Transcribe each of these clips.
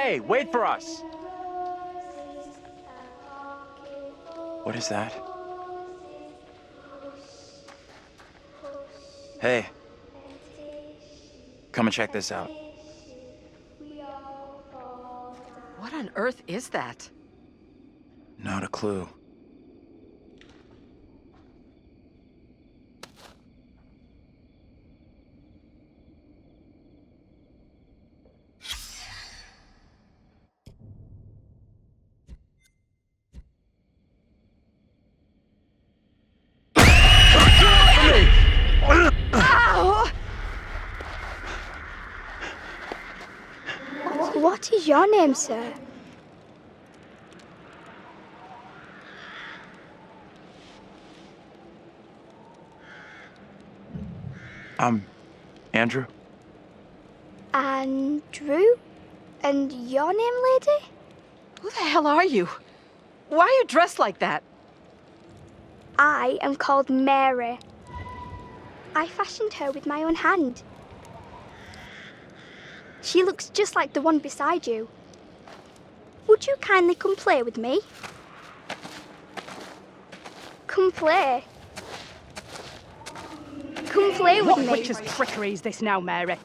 Hey, wait for us! What is that? Hey. Come and check this out. What on earth is that? Not a clue. What is your name, sir? I'm Andrew. Andrew? And your name, lady? Who the hell are you? Why are you dressed like that? I am called Mary. I fashioned her with my own hand. She looks just like the one beside you. Would you kindly come play with me? Come play. Come play with me. What witch's trickery is this now, Mary?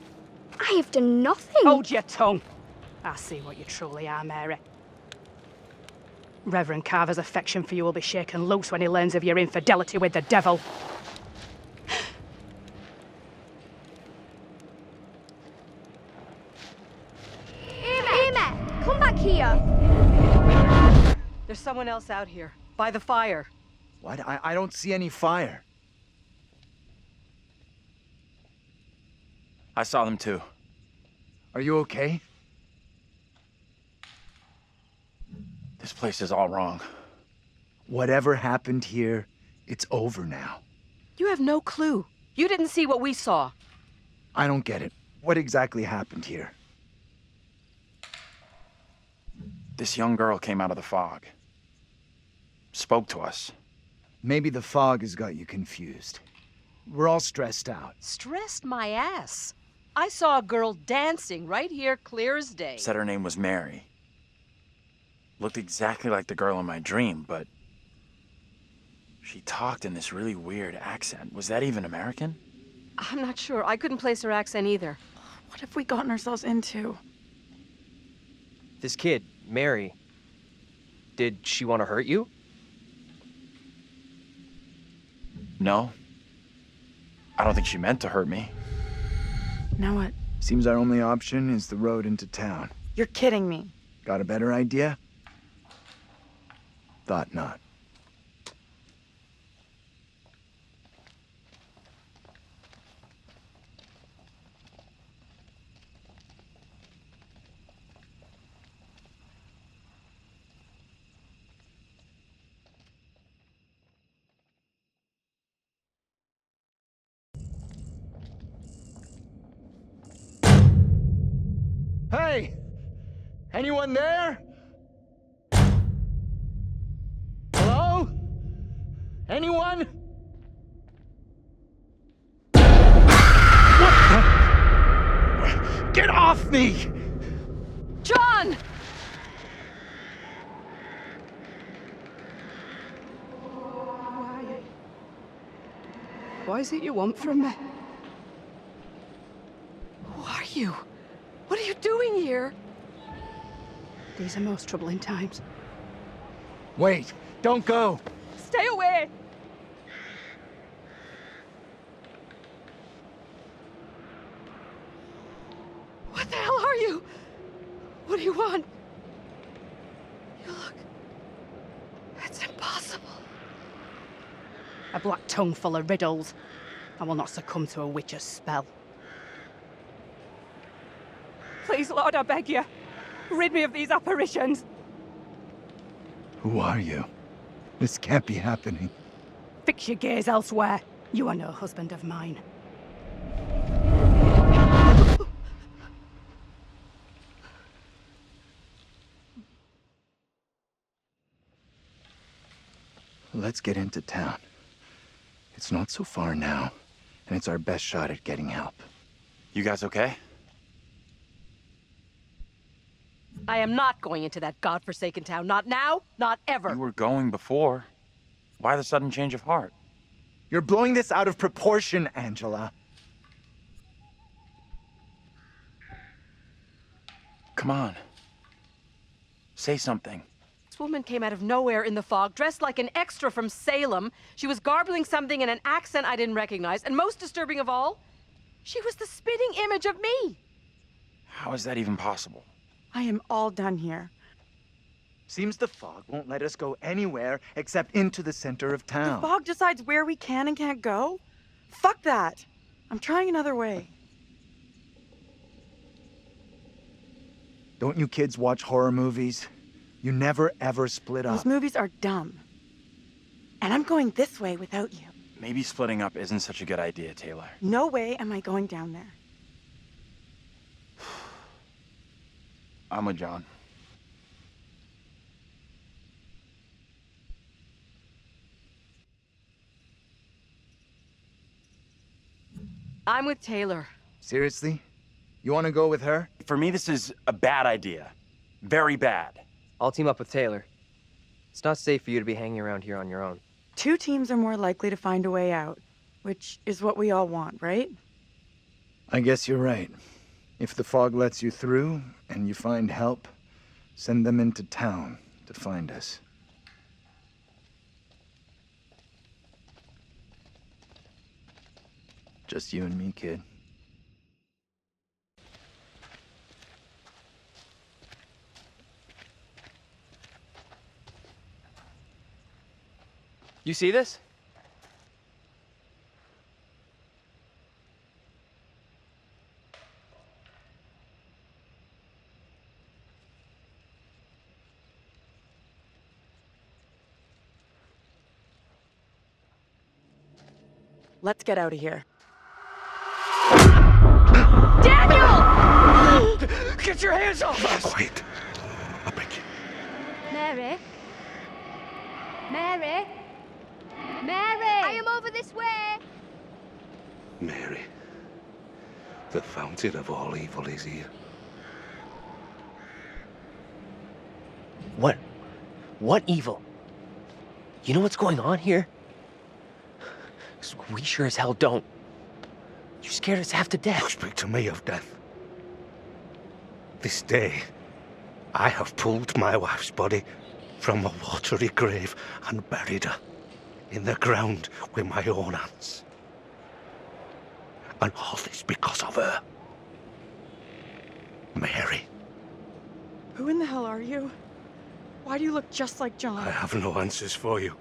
I have done nothing. Hold your tongue. I see what you truly are, Mary. Reverend Carver's affection for you will be shaken loose when he learns of your infidelity with the devil. Amy, come back here. There's someone else out here, by the fire. What? I don't see any fire. I saw them too. Are you okay? This place is all wrong. Whatever happened here, it's over now. You have no clue. You didn't see what we saw. I don't get it. What exactly happened here? This young girl came out of the fog. Spoke to us. Maybe the fog has got you confused. We're all stressed out. Stressed my ass. I saw a girl dancing right here, clear as day. Said her name was Mary. Looked exactly like the girl in my dream, but she talked in this really weird accent. Was that even American? I'm not sure. I couldn't place her accent either. What have we gotten ourselves into? This kid, Mary, did she want to hurt you? No. I don't think she meant to hurt me. Now what? Seems our only option is the road into town. You're kidding me. Got a better idea? Thought not. Hey! Anyone there? Hello? Anyone? What the? Get off me! John! What is it you want from me? Who are you? What are you doing here? These are most troubling times. Wait, don't go! Stay away! What the hell are you? What do you want? You look... It's impossible. A black tongue full of riddles. I will not succumb to a witch's spell. Please, Lord, I beg you. Rid me of these apparitions. Who are you? This can't be happening. Fix your gaze elsewhere. You are no husband of mine. Let's get into town. It's not so far now, and it's our best shot at getting help. You guys okay? I am not going into that godforsaken town. Not now, not ever. You were going before. Why the sudden change of heart? You're blowing this out of proportion, Angela. Come on. Say something. This woman came out of nowhere in the fog, dressed like an extra from Salem. She was garbling something in an accent I didn't recognize, and most disturbing of all, she was the spitting image of me. How is that even possible? I am all done here. Seems the fog won't let us go anywhere except into the center of The town. fog decides where we can and can't go? Fuck that. I'm trying another way. Don't you kids watch horror movies? You never ever split up. Those movies are dumb. And I'm going this way without you. Maybe splitting up isn't such a good idea, Taylor. No way am I going down there. I'm with John. I'm with Taylor. Seriously? You want to go with her? For me, this is a bad idea. Very bad. I'll team up with Taylor. It's not safe for you to be hanging around here on your own. 2 teams are more likely to find a way out, which is what we all want, right? I guess you're right. If the fog lets you through and you find help, send them into town to find us. Just you and me, kid. You see this? Let's get out of here. Get your hands off us! Quiet. I'll break you. Mary? Mary? Mary! I am over this way! Mary. The fountain of all evil is here. What? What evil? You know what's going on here? 'Cause we sure as hell don't. You scared us half to You death. speak to me of death. This day, I have pulled my wife's body from a watery grave and buried her in the ground with my own hands. And all this because of her. Mary, Who in the hell are you? Why do you look just like John? I have no answers for you.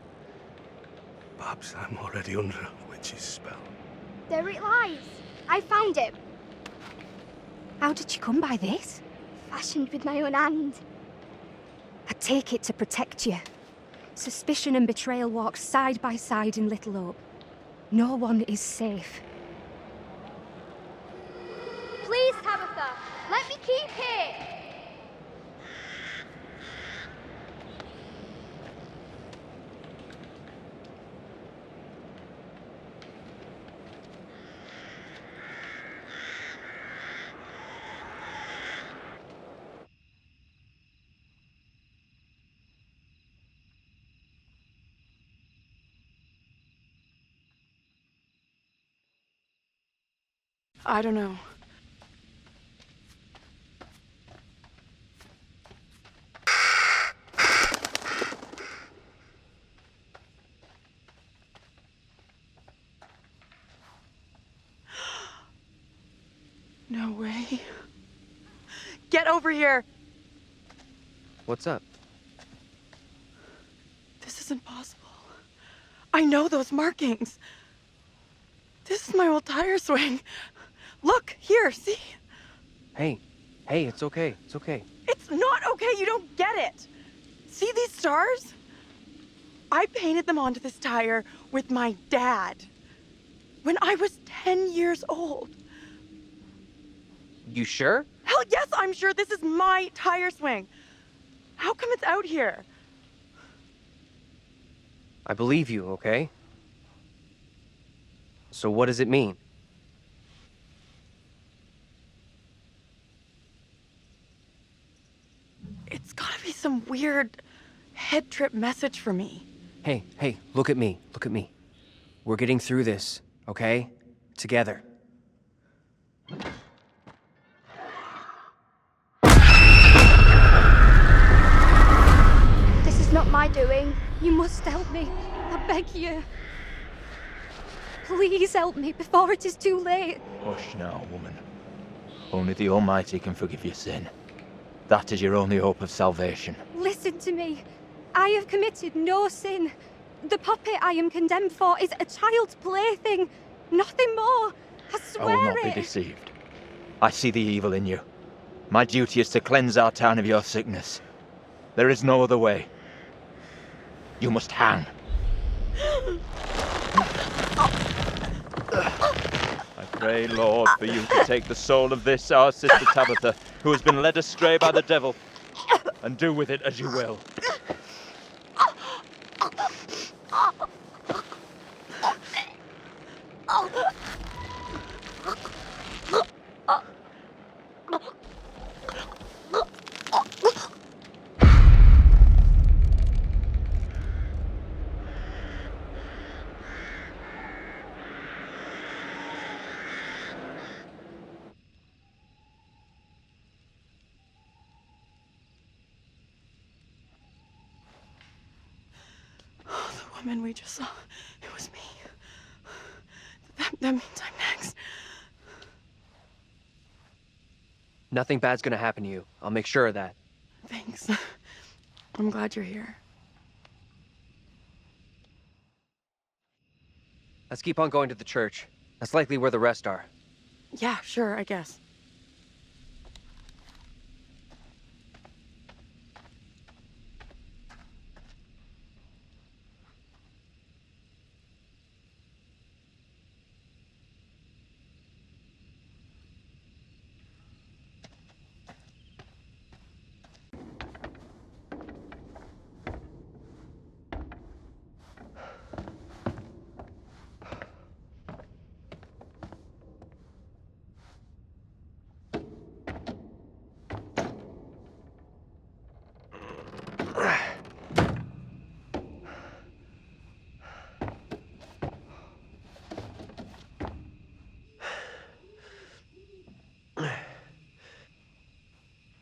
Perhaps I'm already under a witch's spell. There it lies. I found it. How did you come by this? Fashioned with my own hand. I take it to protect you. Suspicion and betrayal walk side by side in Little Hope. No one is safe. Please, Tabitha, let me keep it. I don't know. No way. Get over here! What's up? This isn't possible. I know those markings. This is my old tire swing. Look, here, see? Hey, it's okay. It's okay. It's not okay, you don't get it. See these stars? I painted them onto this tire with my dad when I was 10 years old. You sure? Hell yes, I'm sure this is my tire swing. How come it's out here? I believe you, okay? So what does it mean? some weird head trip message for me. Hey, look at me. Look at me. We're getting through this, okay? Together. This is not my doing. You must help me. I beg you. Please help me before it is too late. Hush now, woman. Only the Almighty can forgive your sin. That is your only hope of salvation. Listen to me. I have committed no sin. The puppet I am condemned for is a child's plaything. Nothing more. I swear I will not be deceived. I see the evil in you. My duty is to cleanse our town of your sickness. There is no other way. You must hang. I pray, Lord, for you to take the soul of this, our sister Tabitha, who has been led astray by the devil, and do with it as you will. The woman we just saw, it was me. That means I'm next. Nothing bad's gonna happen to you. I'll make sure of that. Thanks. I'm glad you're here. Let's keep on going to the church. That's likely where the rest are. Yeah, sure, I guess.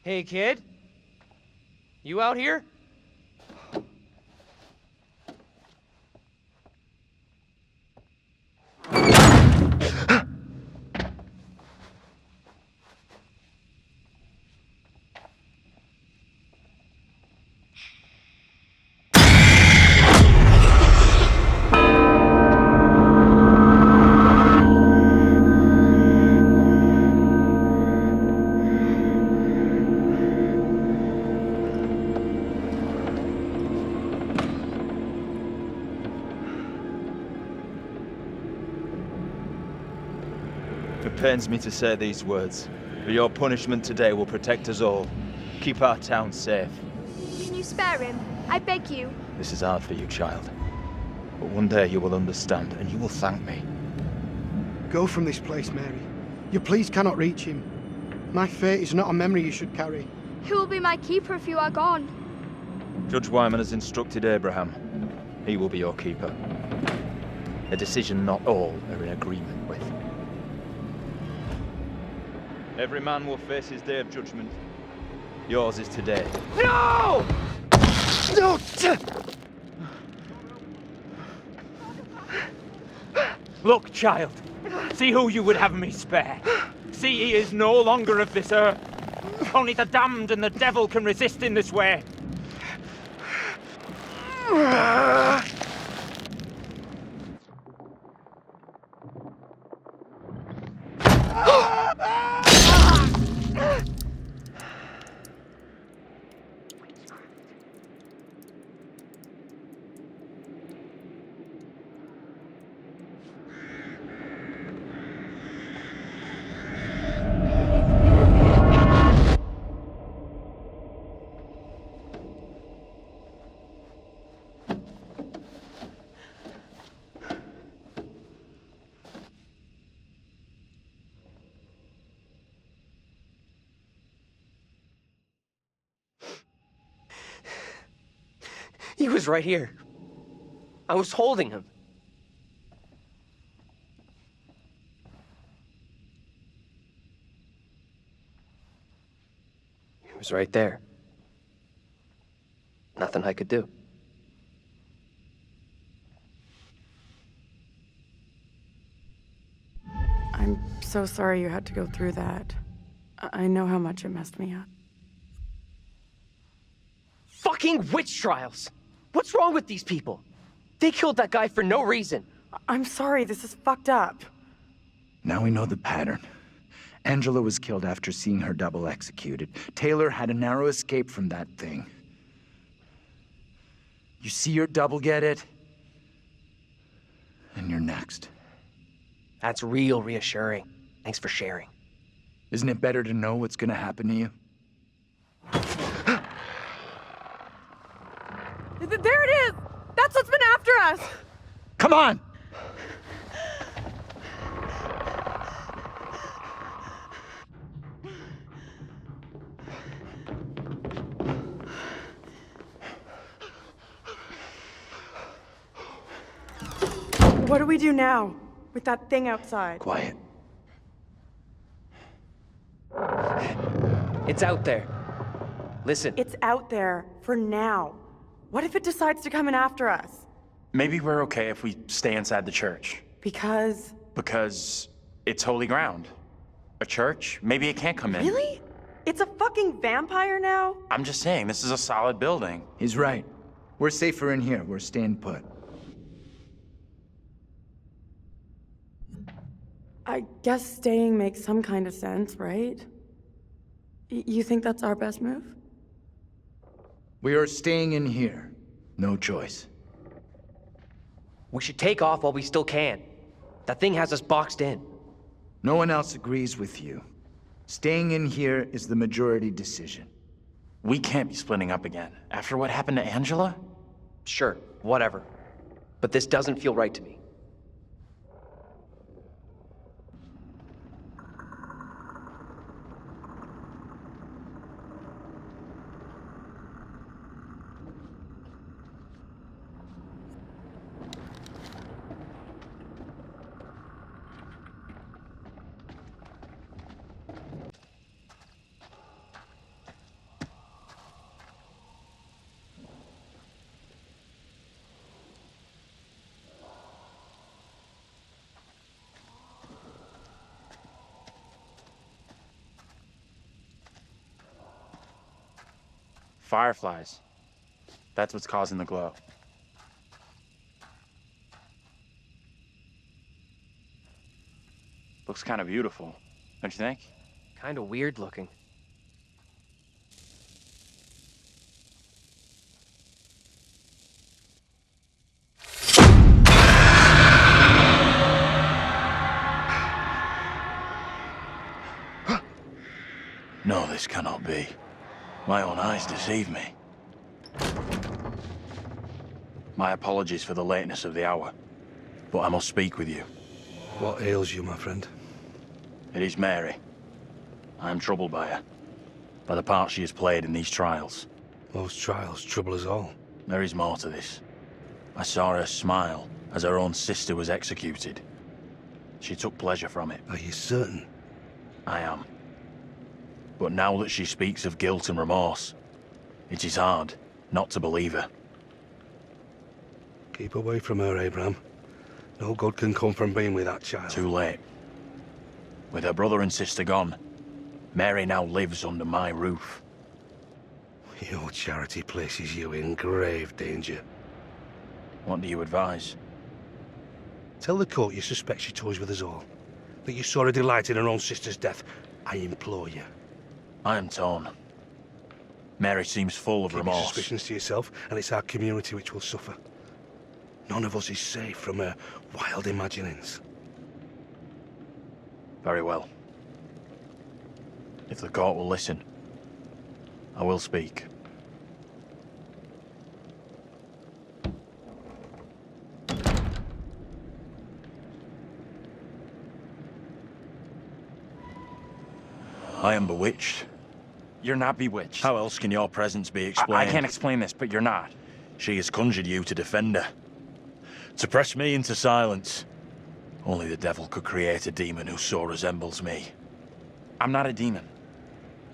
Hey, kid? You out here? It pains me to say these words, but your punishment today will protect us all. Keep our town safe. Can you spare him? I beg you. This is hard for you, child. But one day you will understand, and you will thank me. Go from this place, Mary. Your pleas cannot reach him. My fate is not a memory you should carry. Who will be my keeper if you are gone? Judge Wyman has instructed Abraham. He will be your keeper. A decision not all are in agreement with. Every man will face his day of judgment. Yours is today. No! No! Look, child. See who you would have me spare. See he is no longer of this earth. Only the damned and the devil can resist in this way. He was right here. I was holding him. He was right there. Nothing I could do. I'm so sorry you had to go through that. I know how much it messed me up. Fucking witch trials! What's wrong with these people? They killed that guy for no reason. I'm sorry, this is fucked up. Now we know the pattern. Angela was killed after seeing her double executed. Taylor had a narrow escape from that thing. You see your double get it, and you're next. That's real reassuring. Thanks for sharing. Isn't it better to know what's gonna happen to you? There it is! That's what's been after us! Come on! What do we do now with that thing outside? Quiet. It's out there. Listen. It's out there for now. What if it decides to come in after us? Maybe we're okay if we stay inside the church. Because it's holy ground. A church? Maybe it can't come in. Really? It's a fucking vampire now? I'm just saying, this is a solid building. He's right. We're safer in here. We're staying put. I guess staying makes some kind of sense, right? You think that's our best move? We are staying in here. No choice. We should take off while we still can. That thing has us boxed in. No one else agrees with you. Staying in here is the majority decision. We can't be splitting up again. After what happened to Angela? Sure, whatever. But this doesn't feel right to me. Fireflies. That's what's causing the glow. Looks kind of beautiful, don't you think? Kind of weird looking. No, this cannot be. My own eyes deceive me. My apologies for the lateness of the hour, but I must speak with you. What ails you, my friend? It is Mary. I am troubled by her, by the part she has played in these trials. Those trials trouble us all. There is more to this. I saw her smile as her own sister was executed. She took pleasure from it. Are you certain? I am. But now that she speaks of guilt and remorse, it is hard not to believe her. Keep away from her, Abraham. No good can come from being with that child. Too late. With her brother and sister gone, Mary now lives under my roof. Your charity places you in grave danger. What do you advise? Tell the court you suspect she toys with us all. That you saw her delight in her own sister's death. I implore you. I am torn. Mary seems full of Keep your remorse. suspicions to yourself, and it's our community which will suffer. None of us is safe from her wild imaginings. Very well. If the court will listen, I will speak. I am bewitched. You're not bewitched. How else can your presence be explained? I can't explain this, but you're not. She has conjured you to defend her, to press me into silence. Only the devil could create a demon who so resembles me. I'm not a demon.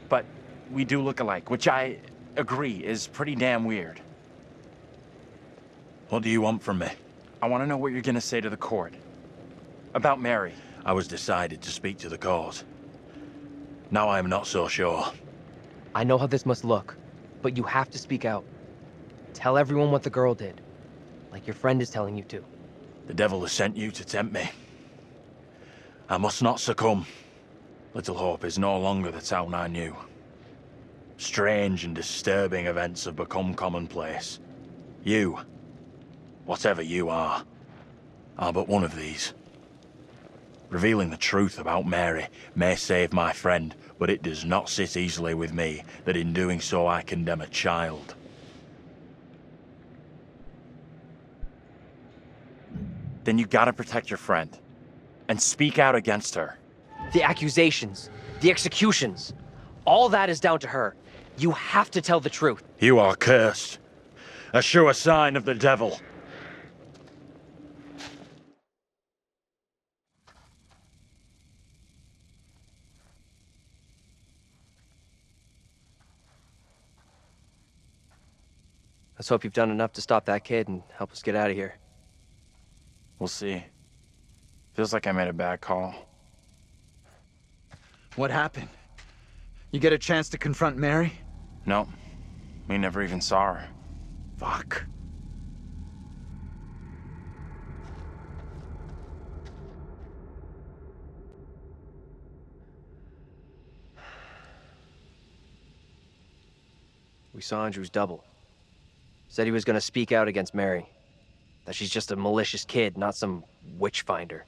But we do look alike, which I agree is pretty damn weird. What do you want from me? I want to know what you're gonna say to the court. About Mary. I was decided to speak to the cause. Now I am not so sure. I know how this must look, but you have to speak out. Tell everyone what the girl did, like your friend is telling you to. The devil has sent you to tempt me. I must not succumb. Little Hope is no longer the town I knew. Strange and disturbing events have become commonplace. You, whatever you are but one of these. Revealing the truth about Mary may save my friend, but it does not sit easily with me that in doing so I condemn a child. Then you gotta protect your friend. And speak out against her. The accusations, the executions, all that is down to her. You have to tell the truth. You are cursed. A sure sign of the devil. Let's hope you've done enough to stop that kid and help us get out of here. We'll see. Feels like I made a bad call. What happened? You get a chance to confront Mary? No. We never even saw her. Fuck. We saw Andrew's double. Said he was gonna speak out against Mary. That she's just a malicious kid, not some witch finder.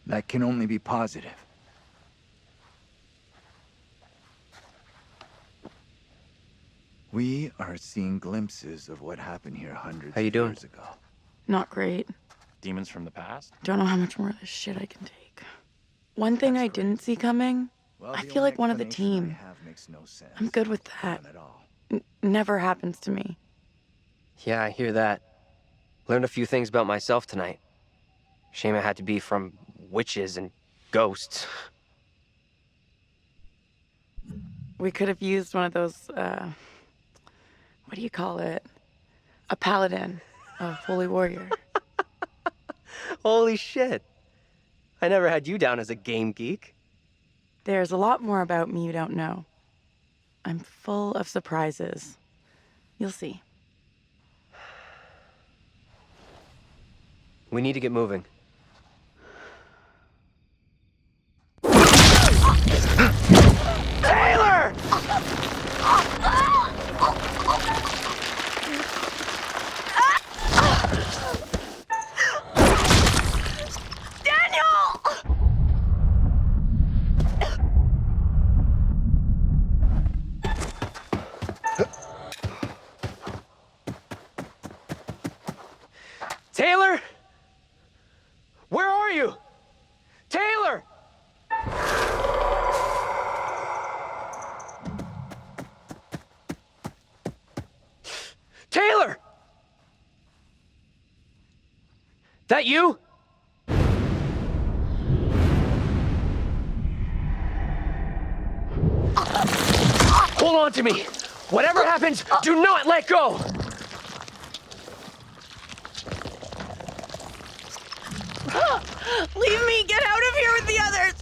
That can only be positive. We are seeing glimpses of what happened here hundreds How you of doing? years ago. Not great. Demons from the past? Don't know how much more of this shit I can take. One thing I didn't see coming, Well, I the feel only like one of the explanation team. I have makes no sense. I'm good with that. None at all. Never happens to me. Yeah, I hear that. Learned a few things about myself tonight. Shame it had to be from witches and ghosts. We could have used one of those, what do you call it? A paladin, a holy warrior. Holy shit. I never had you down as a game geek. There's a lot more about me you don't know. I'm full of surprises. You'll see. We need to get moving. Taylor! Taylor? Where are you? Taylor! Taylor! That you? Hold on to me. Whatever happens, do not let go. Leave me! Get out of here with the others!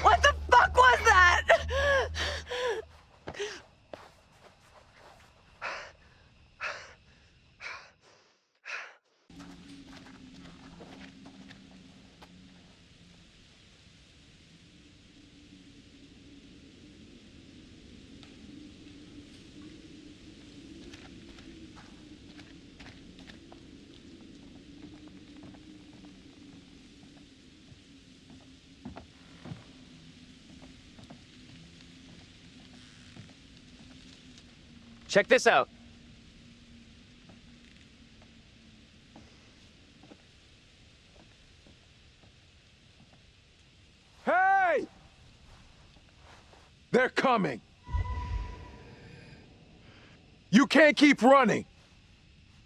What the fuck was that? Check this out. Hey! They're coming. You can't keep running.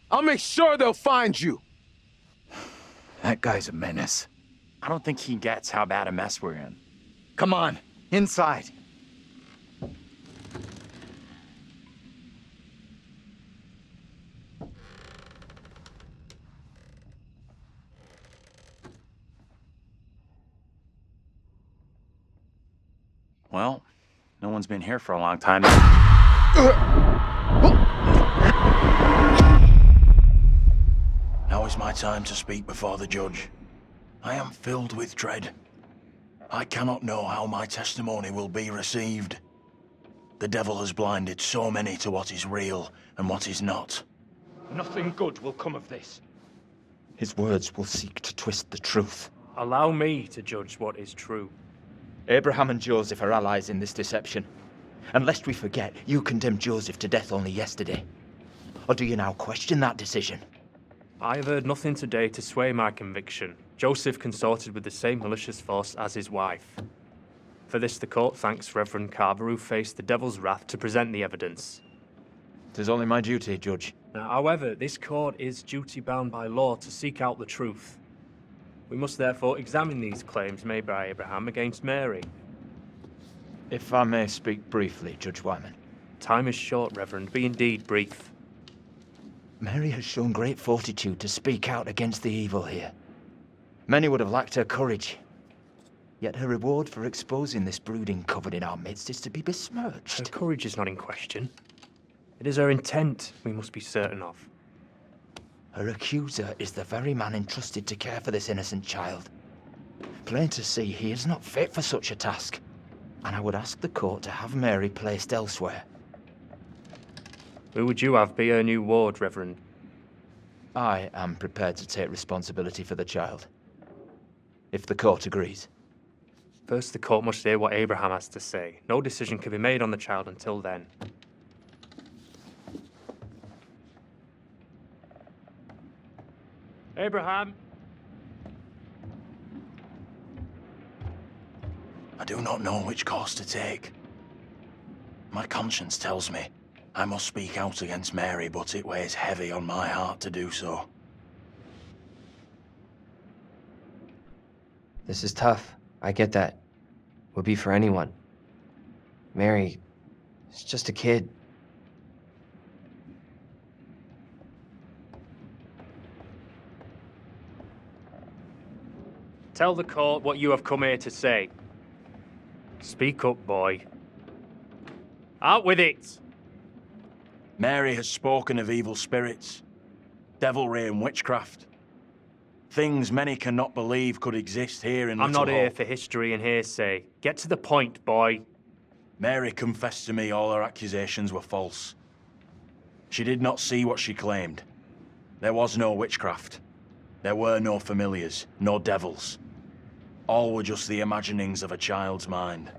I'll make sure they'll find you. That guy's a menace. I don't think he gets how bad a mess we're in. Come on, inside. Well, no one's been here for a long time. Now is my time to speak before the judge. I am filled with dread. I cannot know how my testimony will be received. The devil has blinded so many to what is real and what is not. Nothing good will come of this. His words will seek to twist the truth. Allow me to judge what is true. Abraham and Joseph are allies in this deception. And lest we forget, you condemned Joseph to death only yesterday. Or do you now question that decision? I have heard nothing today to sway my conviction. Joseph consorted with the same malicious force as his wife. For this, the court thanks Reverend Carver, who faced the devil's wrath to present the evidence. 'Tis only my duty, Judge. Now, however, this court is duty-bound by law to seek out the truth. We must therefore examine these claims made by Abraham against Mary. If I may speak briefly, Judge Wyman. Time is short, Reverend. Be indeed brief. Mary has shown great fortitude to speak out against the evil here. Many would have lacked her courage. Yet her reward for exposing this brooding coven in our midst is to be besmirched. Her courage is not in question. It is her intent we must be certain of. Her accuser is the very man entrusted to care for this innocent child. Plain to see, he is not fit for such a task. And I would ask the court to have Mary placed elsewhere. Who would you have be her new ward, Reverend? I am prepared to take responsibility for the child. If the court agrees. First, the court must hear what Abraham has to say. No decision can be made on the child until then. Abraham! I do not know which course to take. My conscience tells me I must speak out against Mary, but it weighs heavy on my heart to do so. This is tough. I get that. Would be for anyone. Mary is just a kid. Tell the court what you have come here to say. Speak up, boy. Out with it! Mary has spoken of evil spirits, devilry and witchcraft. Things many cannot believe could exist here in I'm Little not here Hope. for history and hearsay. Get to the point, boy. Mary confessed to me all her accusations were false. She did not see what she claimed. There was no witchcraft. There were no familiars, no devils. All were just the imaginings of a child's mind.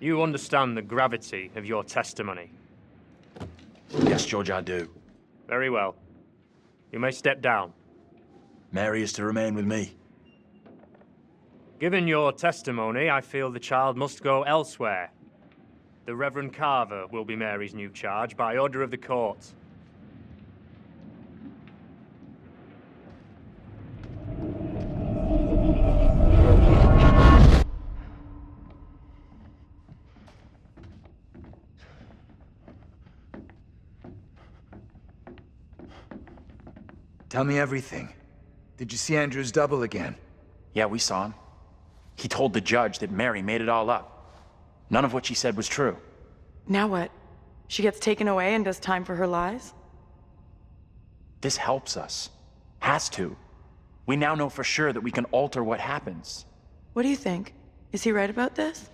You understand the gravity of your testimony. Yes, Judge, I do. Very well. You may step down. Mary is to remain with me. Given your testimony, I feel the child must go elsewhere. The Reverend Carver will be Mary's new charge by order of the court. Tell me everything. Did you see Andrew's double again? Yeah, we saw him. He told the judge that Mary made it all up. None of what she said was true. Now what? She gets taken away and does time for her lies? This helps us. Has to. We now know for sure that we can alter what happens. What do you think? Is he right about this?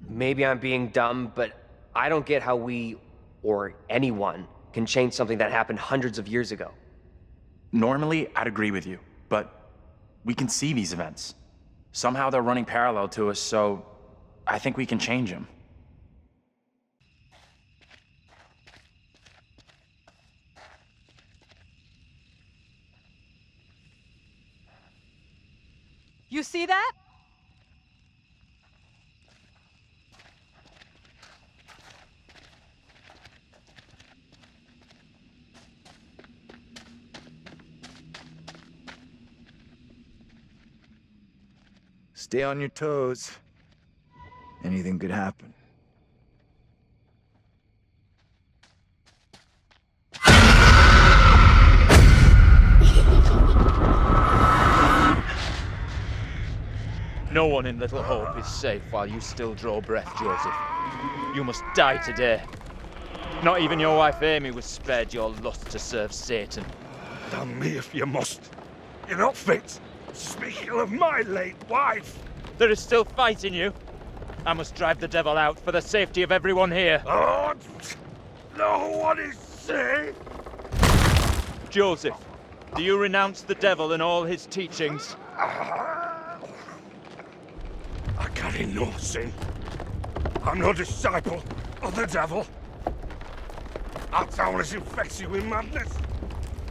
Maybe I'm being dumb, but I don't get how we, or anyone, can change something that happened hundreds of years ago. Normally, I'd agree with you, but we can see these events. Somehow they're running parallel to us, so I think we can change them. You see that? Stay on your toes. Anything could happen. No one in Little Hope is safe while you still draw breath, Joseph. You must die today. Not even your wife Amy was spared your lust to serve Satan. Damn me if you must. You're not fit. Speaking of my late wife. There is still fight in you. I must drive the devil out for the safety of everyone here. Oh, no one is safe. Joseph, do you renounce the devil and all his teachings? I carry no sin. I'm no disciple of the devil. Our town is infected with madness.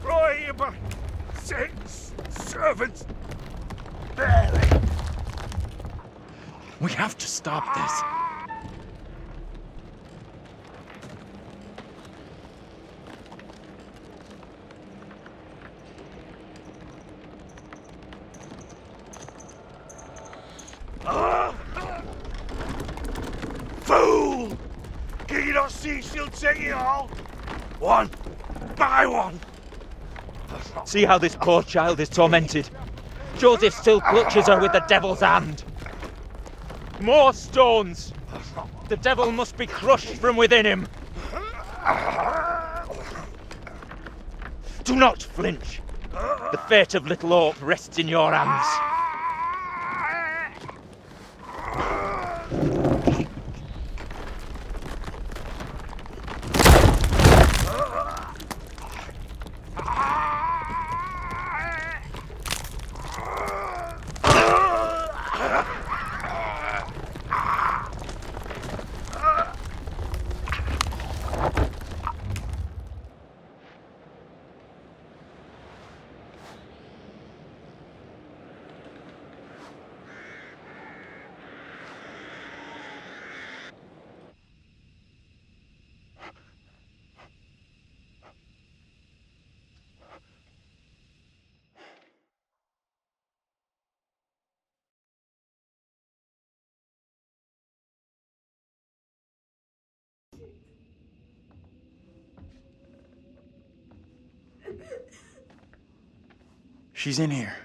Brought here by Satan's servants. Barely. We have to stop this. Fool! Can you not see she'll take it all? One by one. See how this poor child is tormented. Joseph still clutches her with the devil's hand. More stones! The devil must be crushed from within him. Do not flinch. The fate of Little Hope rests in your hands. She's in here.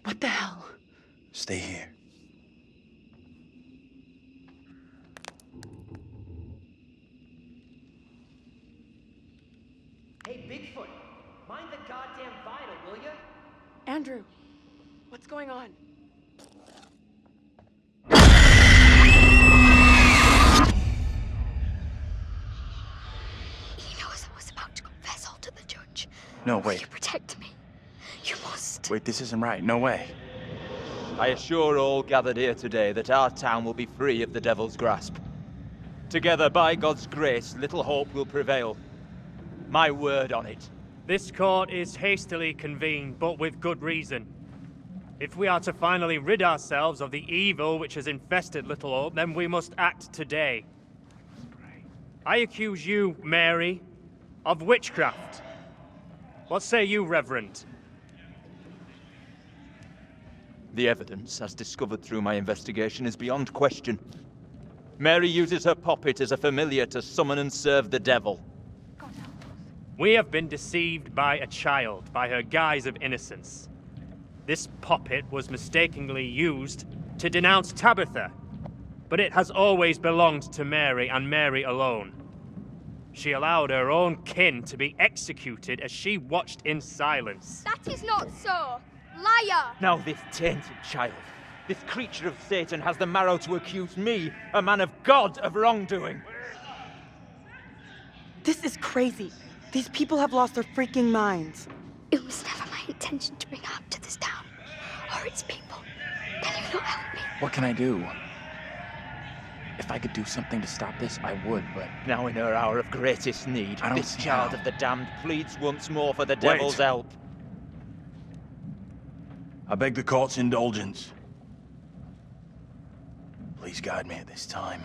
What the hell? Stay here. Hey, Bigfoot, mind the goddamn vinyl, will ya? Andrew, what's going on? He knows I was about to confess all to the judge. No, wait. You protect me. You must. Wait, this isn't right. No way. I assure all gathered here today that our town will be free of the devil's grasp. Together, by God's grace, Little Hope will prevail. My word on it. This court is hastily convened, but with good reason. If we are to finally rid ourselves of the evil which has infested Little Hope, then we must act today. I accuse you, Mary, of witchcraft. What say you, Reverend? The evidence, as discovered through my investigation, is beyond question. Mary uses her puppet as a familiar to summon and serve the devil. We have been deceived by a child, by her guise of innocence. This puppet was mistakenly used to denounce Tabitha, but it has always belonged to Mary and Mary alone. She allowed her own kin to be executed as she watched in silence. That is not so. Liar! Now this tainted child, this creature of Satan, has the marrow to accuse me, a man of God, of wrongdoing. This is crazy. These people have lost their freaking minds. It was never my intention to bring harm to this town. you not help me? What can I do? If I could do something to stop this, I would, but... Now in her hour of greatest need, I don't this see child how. of the damned pleads once more for the devil's help. I beg the court's indulgence. Please guide me at this time.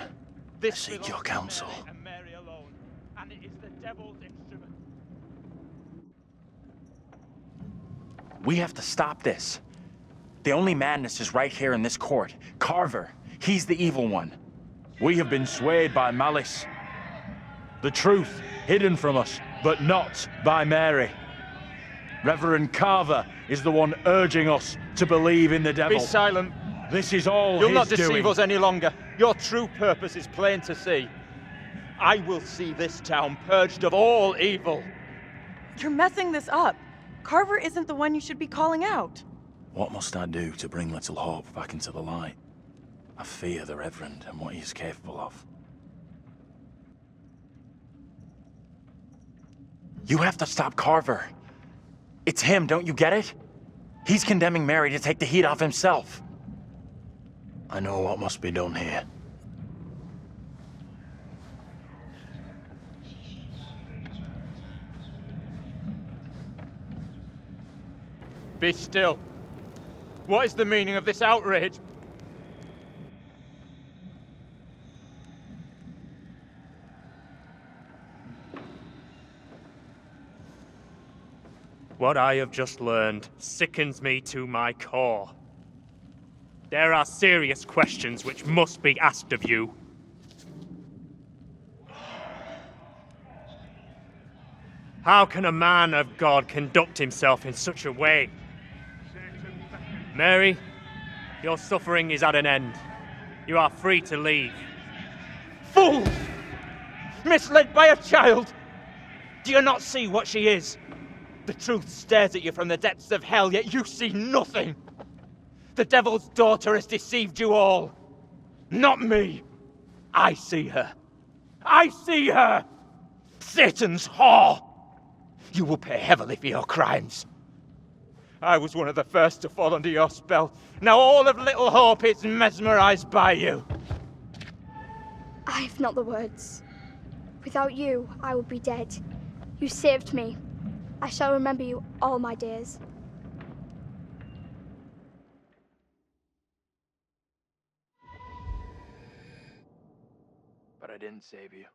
I seek your counsel. And Mary alone, and it is the devil's instrument. We have to stop this. The only madness is right here in this court. Carver, he's the evil one. We have been swayed by malice. The truth hidden from us, but not by Mary. Reverend Carver is the one urging us to believe in the devil. Be silent. This is all You'll his not deceive doing. us any longer. Your true purpose is plain to see. I will see this town purged of all evil. You're messing this up. Carver isn't the one you should be calling out. What must I do to bring Little Hope back into the light? I fear the Reverend and what he is capable of. You have to stop Carver. It's him, don't you get it? He's condemning Mary to take the heat off himself. I know what must be done here. Be still. What is the meaning of this outrage? What I have just learned sickens me to my core. There are serious questions which must be asked of you. How can a man of God conduct himself in such a way? Mary, your suffering is at an end. You are free to leave. Fool! Misled by a child! Do you not see what she is? The truth stares at you from the depths of hell, yet you see nothing. The devil's daughter has deceived you all. Not me. I see her. I see her! Satan's whore! You will pay heavily for your crimes. I was one of the first to fall under your spell. Now all of Little Hope is mesmerized by you. I have not the words. Without you, I would be dead. You saved me. I shall remember you all my days. But I didn't save you.